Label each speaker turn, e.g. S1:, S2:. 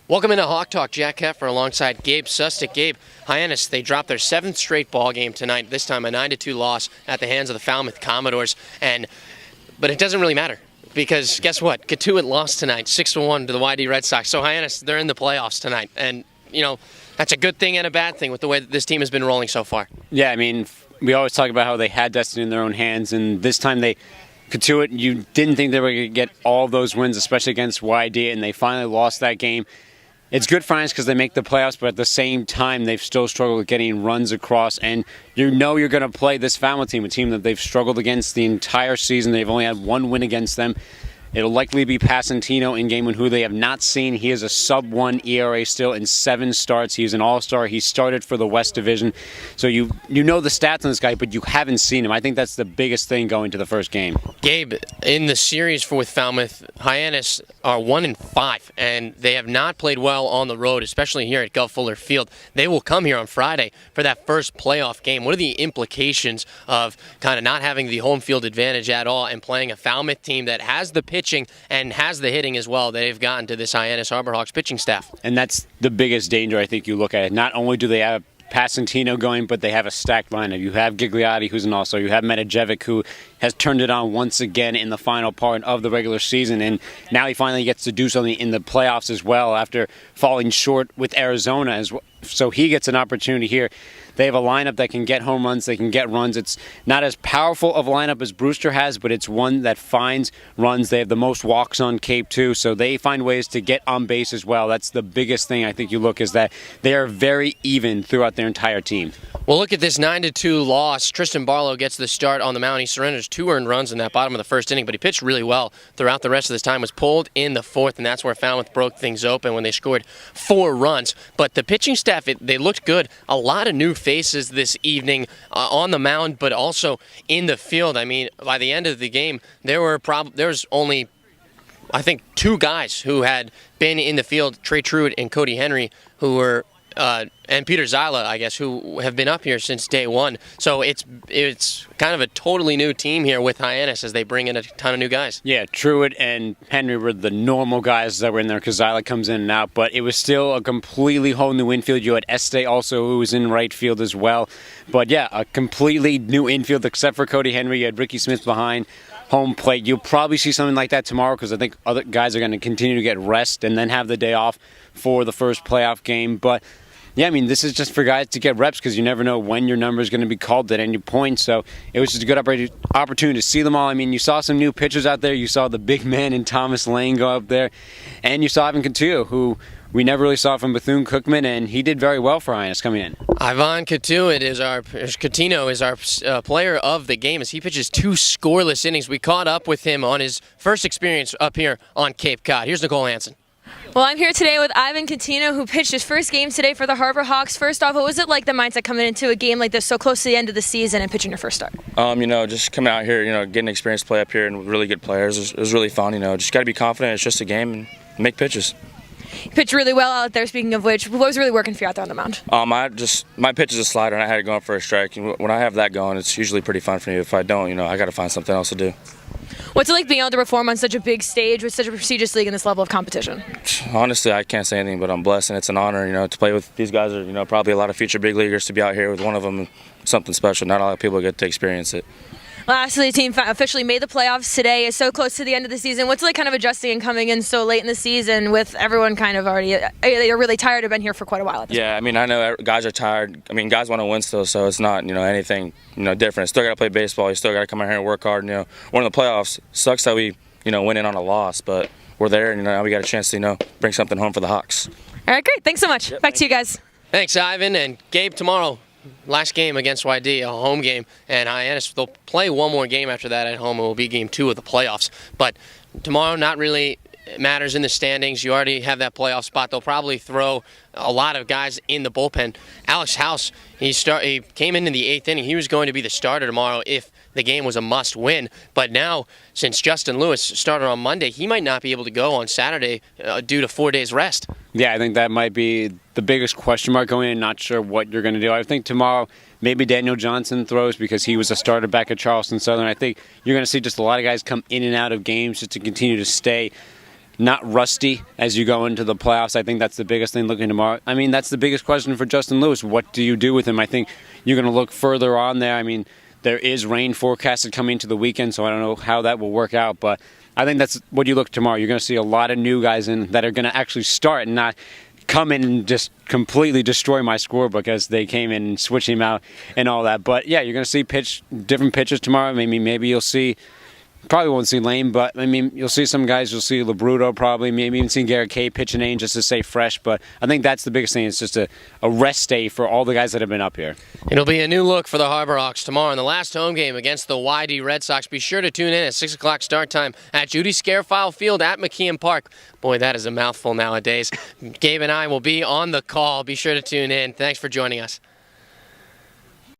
S1: Welcome into Hawk Talk. Jack Keffer alongside Gabe Sustick. Gabe, Hyannis, they dropped their 7th straight ball game tonight, this time a 9-2 loss at the hands of the Falmouth Commodores. But it doesn't really matter because guess what? Coutinho lost tonight, 6-1 to the YD Red Sox. So Hyannis, they're in the playoffs tonight. And, you know, that's a good thing and a bad thing with the way that this team has been rolling so far.
S2: Yeah, I mean, we always talk about how they had destiny in their own hands, and this time they could do it. You didn't think they were going to get all those wins, especially against YD, and they finally lost that game. It's good for us because they make the playoffs, but at the same time, they've still struggled with getting runs across. And you know you're going to play this Falmouth team, a team that they've struggled against the entire season. They've only had one win against them. It'll likely be Coutinho in game one, who they have not seen. He has a sub-1 ERA still in 7 starts. He's an all-star. He started for the West Division. So you know the stats on this guy, but you haven't seen him. I think that's the biggest thing going to the first game.
S1: Gabe, in the series with Falmouth, Hyannis are 1-5, and they have not played well on the road, especially here at Gulf Fuller Field. They will come here on Friday for that first playoff game. What are the implications of kind of not having the home field advantage at all and playing a Falmouth team that has the pitching and has the hitting as well that they've gotten to this Hyannis Harbor Hawks pitching staff?
S2: And that's the biggest danger I think you look at it. Not only do they have Coutinho going, but they have a stacked lineup. You have Gigliotti, who's an all-star. You have Metajevic, who has turned it on once again in the final part of the regular season, and now he finally gets to do something in the playoffs as well after falling short with Arizona as well. So he gets an opportunity here. They have a lineup that can get home runs, they can get runs. It's not as powerful of a lineup as Brewster has, but it's one that finds runs. They have the most walks on Cape too, so they find ways to get on base as well. That's the biggest thing I think you look is that they are very even throughout their entire team.
S1: Well, look at this 9-2 loss. Tristan Barlow gets the start on the mound. He surrenders 2 earned runs in that bottom of the first inning, but he pitched really well throughout the rest of this time. Was pulled in the 4th, and that's where Falmouth broke things open when they scored 4 runs. But the pitching staff, they looked good. A lot of new faces this evening on the mound, but also in the field. I mean, by the end of the game, there was only, I think, 2 guys who had been in the field, Trey Truitt and Cody Henry, who were and Peter Zyla, I guess, who have been up here since day one. So it's kind of a totally new team here with Hyannis as they bring in a ton of new guys.
S2: Yeah, Truitt and Henry were the normal guys that were in there because Zyla comes in and out, but it was still a completely whole new infield. You had Este also, who was in right field as well. But yeah, a completely new infield except for Cody Henry. You had Ricky Smith behind home plate. You'll probably see something like that tomorrow because I think other guys are going to continue to get rest and then have the day off for the first playoff game. But yeah, I mean, this is just for guys to get reps because you never know when your number is going to be called at any point. So it was just a good opportunity to see them all. I mean, you saw some new pitchers out there. You saw the big man in Thomas Lane go up there. And you saw Ivan Coutinho, who we never really saw from Bethune-Cookman, and he did very well for Hyannis coming in.
S1: Ivan Coutinho is our player of the game as he pitches 2 scoreless innings. We caught up with him on his first experience up here on Cape Cod. Here's Nicole Hansen.
S3: Well, I'm here today with Ivan Coutinho, who pitched his first game today for the Harbor Hawks. First off, what was it like, the mindset coming into a game like this so close to the end of the season and pitching your first start?
S4: Just coming out here, getting experience to play up here and with really good players. It was really fun, just got to be confident. It's just a game and make pitches.
S3: You pitched really well out there, speaking of which. What was really working for you out there on the mound?
S4: My pitch is a slider, and I had it going for a strike. And when I have that going, it's usually pretty fun for me. If I don't, I got to find something else to do.
S3: What's it like being able to perform on such a big stage with such a prestigious league and this level of competition?
S4: Honestly, I can't say anything, but I'm blessed, and it's an honor, to play with these guys. Are probably a lot of future big leaguers. To be out here with one of them, something special. Not a lot of people get to experience it.
S3: Lastly, the team officially made the playoffs today. It's so close to the end of the season. What's it like kind of adjusting and coming in so late in the season with everyone kind of already, they're really tired of being here for quite a while at this point?
S4: I mean, I know guys are tired. I mean, guys want to win still, so it's not, anything, different. Still got to play baseball. You still got to come out here and work hard. We're in the playoffs. Sucks that we, went in on a loss, but we're there, and now we got a chance to, bring something home for the Hawks.
S3: All right, great. Thanks so much. Back to you guys.
S1: Thanks, Ivan. And Gabe, tomorrow, last game against YD, a home game, and Hyannis, they'll play one more game after that at home. It will be game 2 of the playoffs. But tomorrow, not really matters in the standings. You already have that playoff spot. They'll probably throw a lot of guys in the bullpen. Alex House, he came in the 8th inning. He was going to be the starter tomorrow if the game was a must-win. But now, since Justin Lewis started on Monday, he might not be able to go on Saturday due to 4 days rest.
S2: Yeah, I think that might be the biggest question mark going in. Not sure what you're going to do. I think tomorrow maybe Daniel Johnson throws because he was a starter back at Charleston Southern. I think you're going to see just a lot of guys come in and out of games just to continue to stay not rusty as you go into the playoffs. I think that's the biggest thing looking tomorrow. I mean, that's the biggest question for Justin Lewis. What do you do with him? I think you're going to look further on there. I mean, there is rain forecasted coming into the weekend, so I don't know how that will work out, but I think that's what you look tomorrow. You're going to see a lot of new guys in that are going to actually start and not come in and just completely destroy my scorebook as they came in and switched him out and all that. But yeah, you're going to see different pitchers tomorrow. Maybe you'll see, probably won't see Lane, but I mean, you'll see some guys. You'll see LeBruto probably, maybe even see Garrett K pitch an inning just to stay fresh. But I think that's the biggest thing. It's just a rest day for all the guys that have been up here.
S1: It'll be a new look for the Harbor Hawks tomorrow in the last home game against the YD Red Sox. Be sure to tune in at 6 o'clock start time at Judy Scarefile Field at McKeon Park. Boy, that is a mouthful nowadays. Gabe and I will be on the call. Be sure to tune in. Thanks for joining us.